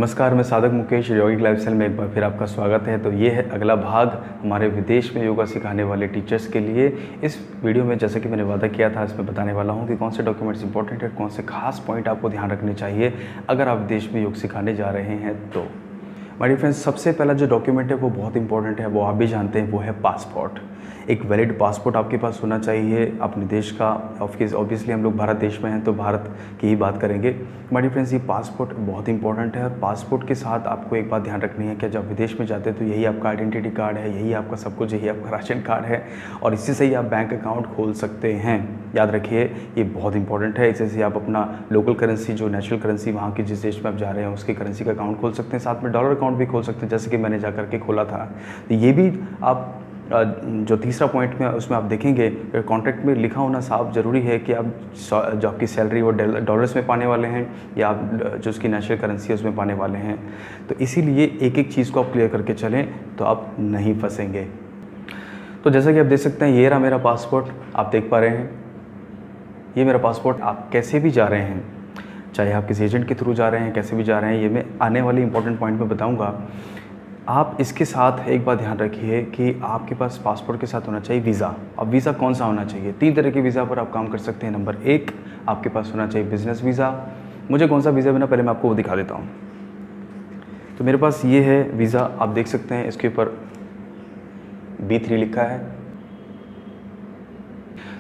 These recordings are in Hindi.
नमस्कार, मैं साधक मुकेश यौगिक लाइफस्टाइल में एक बार फिर आपका स्वागत है। तो ये है अगला भाग हमारे विदेश में योगा सिखाने वाले टीचर्स के लिए। इस वीडियो में जैसे कि मैंने वादा किया था, इसमें बताने वाला हूँ कि कौन से डॉक्यूमेंट्स इंपॉर्टेंट है, कौन से खास पॉइंट आपको ध्यान रखने चाहिए अगर आप विदेश में योग सिखाने जा रहे हैं तो। माय डियर फ्रेंड्स, सबसे पहला जो डॉक्यूमेंट है वो बहुत इंपॉर्टेंट है, वो आप भी जानते हैं, वो है पासपोर्ट। एक वैलिड पासपोर्ट आपके पास होना चाहिए अपने देश का। ऑब्वियसली हम लोग भारत देश में हैं तो भारत की ही बात करेंगे। माय डियर फ्रेंड्स, ये पासपोर्ट बहुत इंपॉर्टेंट है और पासपोर्ट के साथ आपको एक बात ध्यान रखनी है कि जब विदेश में जाते हैं तो यही आपका आइडेंटिटी कार्ड है, यही आपका सब कुछ, यही आपका राशन कार्ड है और इसी से ही आप बैंक अकाउंट खोल सकते हैं। याद रखिए, ये बहुत इंपॉर्टेंट है। इसी से आप अपना लोकल करेंसी, जो नेशनल करेंसी वहाँ की जिस देश में आप जा रहे हैं उसकी करेंसी का अकाउंट खोल सकते हैं, साथ में डॉलर अकाउंट भी खोल सकते हैं, जैसे कि मैंने जा करके खोला था। तो ये भी आप जो तीसरा पॉइंट में उसमें आप देखेंगे कॉन्ट्रैक्ट में लिखा होना साफ ज़रूरी है कि आप जो आपकी सैलरी वो डॉलर्स में पाने वाले हैं या आप जो उसकी नेशनल करेंसी है उसमें पाने वाले हैं। तो इसीलिए एक एक चीज़ को आप क्लियर करके चलें तो आप नहीं फंसेंगे। तो जैसा कि आप देख सकते हैं, ये रहा मेरा पासपोर्ट, आप देख पा रहे हैं, ये मेरा पासपोर्ट। आप कैसे भी जा रहे हैं, चाहे आप किसी एजेंट के थ्रू जा रहे हैं, कैसे भी जा रहे हैं, ये मैं आने वाली इंपॉर्टेंट पॉइंट में बताऊँगा। आप इसके साथ एक बात ध्यान रखिए कि आपके पास पासपोर्ट के साथ होना चाहिए वीज़ा। अब वीज़ा कौन सा होना चाहिए? 3 तरह के वीज़ा पर आप काम कर सकते हैं। नंबर 1, आपके पास होना चाहिए बिज़नेस वीज़ा। मुझे कौन सा वीज़ा बना, पहले मैं आपको वो दिखा देता हूँ। तो मेरे पास ये है वीज़ा, आप देख सकते हैं, इसके ऊपर B3 लिखा है।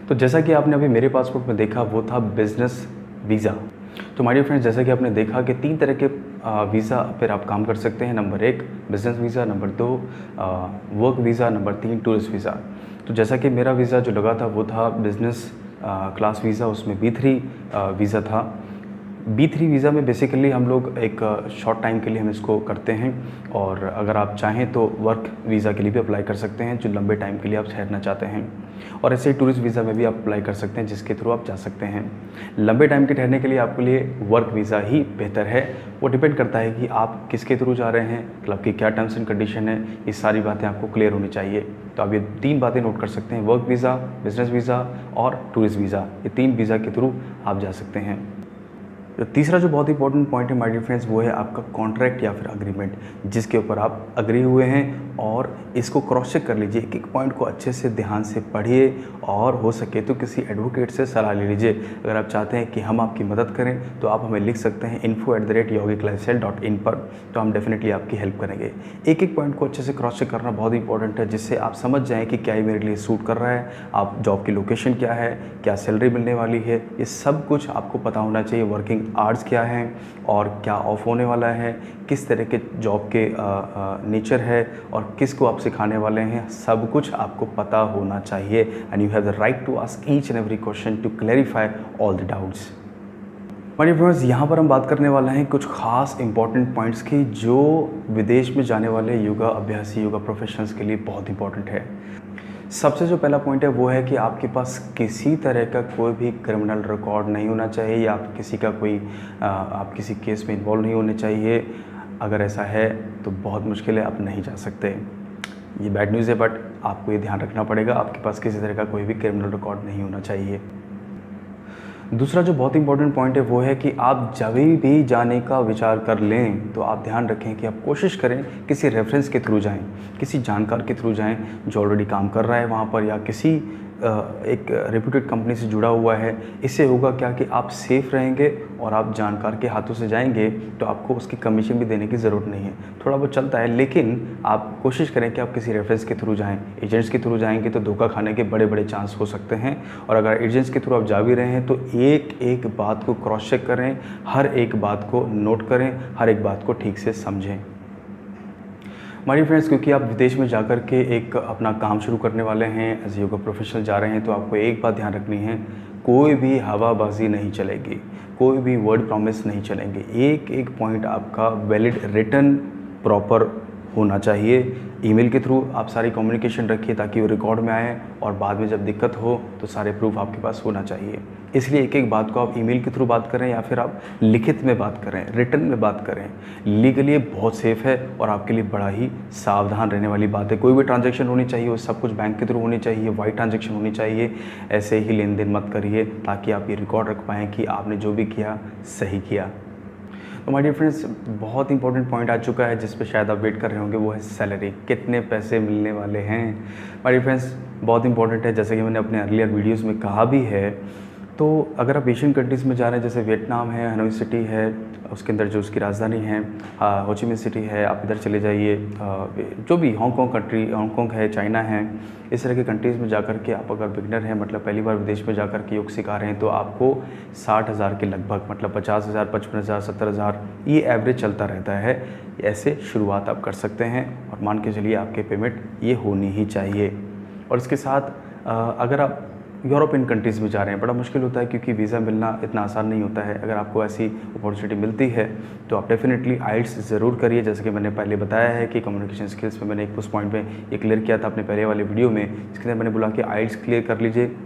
तो जैसा कि आपने अभी मेरे पासपोर्ट में देखा, वो था बिज़नेस वीज़ा। तो माय डियर फ्रेंड्स, जैसा कि आपने देखा कि 3 तरह के वीज़ा पर आप काम कर सकते हैं। Number 1 business visa, number 2 work visa, number 3 tourist visa. तो जैसा कि मेरा वीज़ा जो लगा था वो था बिज़नेस क्लास वीज़ा, उसमें B3 वीज़ा था। B3 वीज़ा में बेसिकली हम लोग एक शॉर्ट टाइम के लिए हम इसको करते हैं और अगर आप चाहें तो वर्क वीज़ा के लिए भी अप्लाई कर सकते हैं, जो लंबे टाइम के लिए आप ठहरना चाहते हैं। और ऐसे ही टूरिस्ट वीज़ा में भी आप अप्लाई कर सकते हैं, जिसके थ्रू आप जा सकते हैं। लंबे टाइम के ठहरने के लिए आपके लिए वर्क वीज़ा ही बेहतर है। वो डिपेंड करता है कि आप किसके थ्रू जा रहे हैं, क्लब की क्या टर्म्स एंड कंडीशन है, ये सारी बातें आपको क्लियर होनी चाहिए। तो आप ये 3 बातें नोट कर सकते हैं, वर्क वीज़ा, बिज़नेस वीज़ा और टूरिस्ट वीज़ा। ये 3 वीज़ा के थ्रू आप जा सकते हैं। तो तीसरा जो बहुत इंपॉर्टेंट पॉइंट है माय डियर फ्रेंड्स, वो है आपका कॉन्ट्रैक्ट या फिर अग्रीमेंट, जिसके ऊपर आप अग्री हुए हैं। और इसको क्रॉस चेक कर लीजिए, एक एक पॉइंट को अच्छे से ध्यान से पढ़िए और हो सके तो किसी एडवोकेट से सलाह ले लीजिए। अगर आप चाहते हैं कि हम आपकी मदद करें तो आप हमें लिख सकते हैं info@yogiclifestyle.in पर, तो हम डेफिनेटली आपकी हेल्प करेंगे। एक एक पॉइंट को अच्छे से क्रॉस चेक करना बहुत इंपॉर्टेंट है, जिससे आप समझ जाएँ कि क्या ये मेरे लिए सूट कर रहा है, आप जॉब की लोकेशन क्या है, क्या सैलरी मिलने वाली है, ये सब कुछ आपको पता होना चाहिए। वर्किंग आवर्स क्या हैं और क्या ऑफ होने वाला है, किस तरह के जॉब के नेचर है और किसको आप सिखाने वाले हैं, सब कुछ आपको पता होना चाहिए। And you have the right to ask each and every question to clarify all the doubts. My dear friends, यहाँ पर हम बात करने वाले हैं कुछ खास इंपॉर्टेंट पॉइंट्स की, जो विदेश में जाने वाले योगा अभ्यासी, योगा प्रोफेशनल्स के लिए बहुत इंपॉर्टेंट है। सबसे जो पहला पॉइंट है वो है कि आपके पास किसी तरह का कोई भी क्रिमिनल रिकॉर्ड नहीं होना चाहिए या आप किसी केस में इन्वॉल्व नहीं होने चाहिए। अगर ऐसा है तो बहुत मुश्किल है, आप नहीं जा सकते। ये बैड न्यूज़ है, बट आपको ये ध्यान रखना पड़ेगा, आपके पास किसी तरह का कोई भी क्रिमिनल रिकॉर्ड नहीं होना चाहिए। दूसरा जो बहुत इंपॉर्टेंट पॉइंट है वो है कि आप जब भी जाने का विचार कर लें तो आप ध्यान रखें कि आप कोशिश करें किसी रेफरेंस के थ्रू जाएं, किसी जानकार के थ्रू जाएं जो ऑलरेडी काम कर रहा है वहाँ पर, या किसी एक रेप्यूटेड कंपनी से जुड़ा हुआ है। इससे होगा क्या कि आप सेफ़ रहेंगे और आप जानकार के हाथों से जाएंगे तो आपको उसकी कमीशन भी देने की ज़रूरत नहीं है। थोड़ा बहुत चलता है, लेकिन आप कोशिश करें कि आप किसी रेफरेंस के थ्रू जाएं। एजेंट्स के थ्रू जाएंगे तो धोखा खाने के बड़े बड़े चांस हो सकते हैं। और अगर एजेंट्स के थ्रू आप जा भी रहे हैं तो एक एक बात को क्रॉस चेक करें, हर एक बात को नोट करें, हर एक बात को ठीक से समझें। माय डियर फ्रेंड्स, क्योंकि आप विदेश में जाकर के एक अपना काम शुरू करने वाले हैं, एज योगा प्रोफेशनल जा रहे हैं, तो आपको एक बात ध्यान रखनी है, कोई भी हवाबाजी नहीं चलेगी, कोई भी वर्ड प्रॉमिस नहीं चलेंगे। एक एक पॉइंट आपका वैलिड, रिटन, प्रॉपर होना चाहिए। ईमेल के थ्रू आप सारी कम्युनिकेशन रखिए ताकि वो रिकॉर्ड में आए और बाद में जब दिक्कत हो तो सारे प्रूफ आपके पास होना चाहिए। इसलिए एक एक बात को आप ईमेल के थ्रू बात करें या फिर आप लिखित में बात करें, रिटन में बात करें। लीगली बहुत सेफ़ है और आपके लिए बड़ा ही सावधान रहने वाली बात है। कोई भी ट्रांजैक्शन होनी चाहिए वो सब कुछ बैंक के थ्रू होनी चाहिए, वाइड ट्रांजैक्शन होनी चाहिए। ऐसे ही लेन देन मत करिए ताकि आप ये रिकॉर्ड रख पाएँ कि आपने जो भी किया सही किया। तो माय डियर फ्रेंड्स, बहुत इंपॉर्टेंट पॉइंट आ चुका है जिस पे शायद आप वेट कर रहे होंगे, वो है सैलरी, कितने पैसे मिलने वाले हैं। माय डियर फ्रेंड्स, बहुत इंपॉर्टेंट है, जैसे कि मैंने अपने अर्लियर वीडियोज़ में कहा भी है। तो अगर आप एशियन कंट्रीज़ में जा रहे हैं, जैसे वियतनाम है, हनोई सिटी है, उसके अंदर जो उसकी राजधानी है हो ची मिन सिटी है, आप इधर चले जाइए, जो भी हांगकॉन्ग है, चाइना है, इस तरह के कंट्रीज़ में जाकर के आप अगर बिगनर हैं, मतलब पहली बार विदेश में जाकर के योग सिखा रहे हैं, तो आपको 60,000 के लगभग, मतलब 50,000, 55,000, 70,000, ये एवरेज चलता रहता है। ऐसे शुरुआत आप कर सकते हैं और मान के चलिए आपके पेमेंट ये होनी ही चाहिए। और इसके साथ अगर आप यूरोपियन कंट्रीज़ में जा रहे हैं, बड़ा मुश्किल होता है क्योंकि वीज़ा मिलना इतना आसान नहीं होता है। अगर आपको ऐसी अपॉर्चुनिटी मिलती है तो आप डेफिनेटली आइल्स ज़रूर करिए। जैसे कि मैंने पहले बताया है कि कम्युनिकेशन स्किल्स में मैंने उस पॉइंट में ये क्लियर किया था अपने पहले वाले वीडियो में, जिसके अंदर मैंने बोला कि आइल्स क्लियर कर लीजिए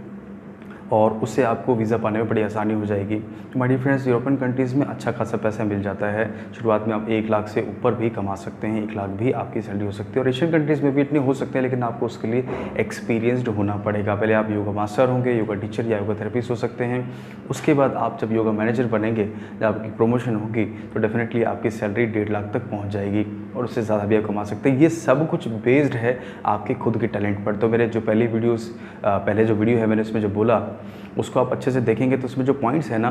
और उससे आपको वीज़ा पाने में बड़ी आसानी हो जाएगी। तो my dear friends, European countries में अच्छा खासा पैसा मिल जाता है। शुरुआत में आप 1 लाख से ऊपर भी कमा सकते हैं, 1 लाख भी आपकी सैलरी हो सकती है। और एशियन कंट्रीज़ में भी इतने हो सकते हैं, लेकिन आपको उसके लिए एक्सपीरियंसड होना पड़ेगा। पहले आप योगा मास्टर होंगे, योगा टीचर या योगा थेरेपिस्ट हो सकते हैं। उसके बाद आप जब योगा मैनेजर बनेंगे, जब आपकी प्रमोशन होगी, तो डेफिनेटली आपकी सैलरी 1.5 लाख तक पहुँच जाएगी और उससे ज़्यादा भी आप कमा सकते हैं। ये सब कुछ बेस्ड है आपके खुद के टैलेंट पर। तो मेरे जो पहले जो वीडियो है, मैंने उसमें जो बोला उसको आप अच्छे से देखेंगे तो उसमें जो पॉइंट्स है ना,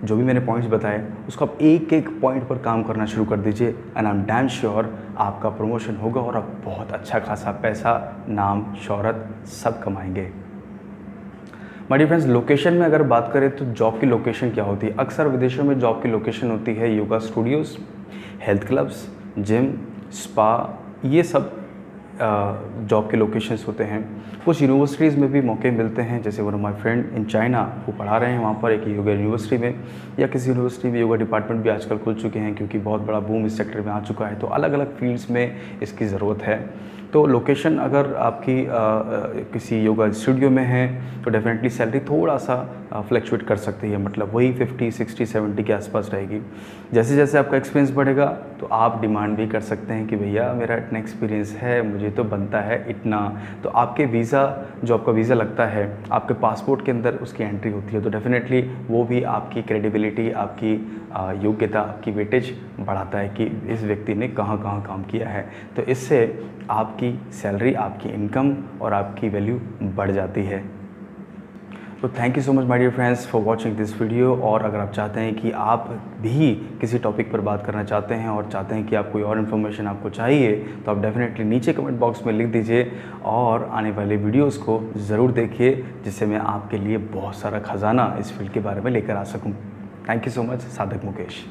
जो भी मैंने पॉइंट्स बताए, उसको आप एक एक पॉइंट पर काम करना शुरू कर दीजिए and I am damn sure आपका प्रमोशन होगा और आप बहुत अच्छा खासा पैसा, नाम, शोहरत सब कमाएंगे। माय डियर फ्रेंड्स, लोकेशन में अगर बात करें तो जॉब की लोकेशन क्या होती है? अक्सर विदेशों में जॉब की लोकेशन होती है yoga Studios, health clubs, gym, spa, ये सब जॉब के लोकेशंस होते हैं। कुछ यूनिवर्सिटीज़ में भी मौके मिलते हैं, जैसे one of my friend in China, वो पढ़ा रहे हैं वहाँ पर एक योगा यूनिवर्सिटी में, या किसी यूनिवर्सिटी में योगा डिपार्टमेंट भी आजकल खुल चुके हैं क्योंकि बहुत बड़ा बूम इस सेक्टर में आ चुका है। तो अलग अलग फील्ड्स में इसकी ज़रूरत है। तो लोकेशन अगर आपकी किसी योगा स्टूडियो में है तो डेफिनेटली सैलरी थोड़ा सा फ्लक्चुएट कर सकती है, मतलब वही 50, 60, 70 के आसपास रहेगी। जैसे जैसे आपका एक्सपीरियंस बढ़ेगा तो आप डिमांड भी कर सकते हैं कि भैया मेरा इतना एक्सपीरियंस है, मुझे तो बनता है इतना। तो आपके वीज़ा, जो आपका वीज़ा लगता है, आपके पासपोर्ट के अंदर उसकी एंट्री होती है, तो डेफिनेटली वो भी आपकी क्रेडिबिलिटी, आपकी योग्यता, आपकी वेटेज बढ़ाता है कि इस व्यक्ति ने कहाँ कहाँ काम किया है। तो इससे आपकी सैलरी, आपकी इनकम और आपकी वैल्यू बढ़ जाती है। तो thank you so much my dear friends for watching this video. और अगर आप चाहते हैं कि आप भी किसी टॉपिक पर बात करना चाहते हैं और चाहते हैं कि आप कोई और इन्फॉर्मेशन आपको चाहिए, तो आप डेफिनेटली नीचे कमेंट बॉक्स में लिख दीजिए और आने वाले वीडियोस को ज़रूर देखिए, जिससे मैं आपके लिए बहुत सारा खजाना इस फील्ड के बारे में लेकर आ सकूं। Thank you so much. साधक मुकेश।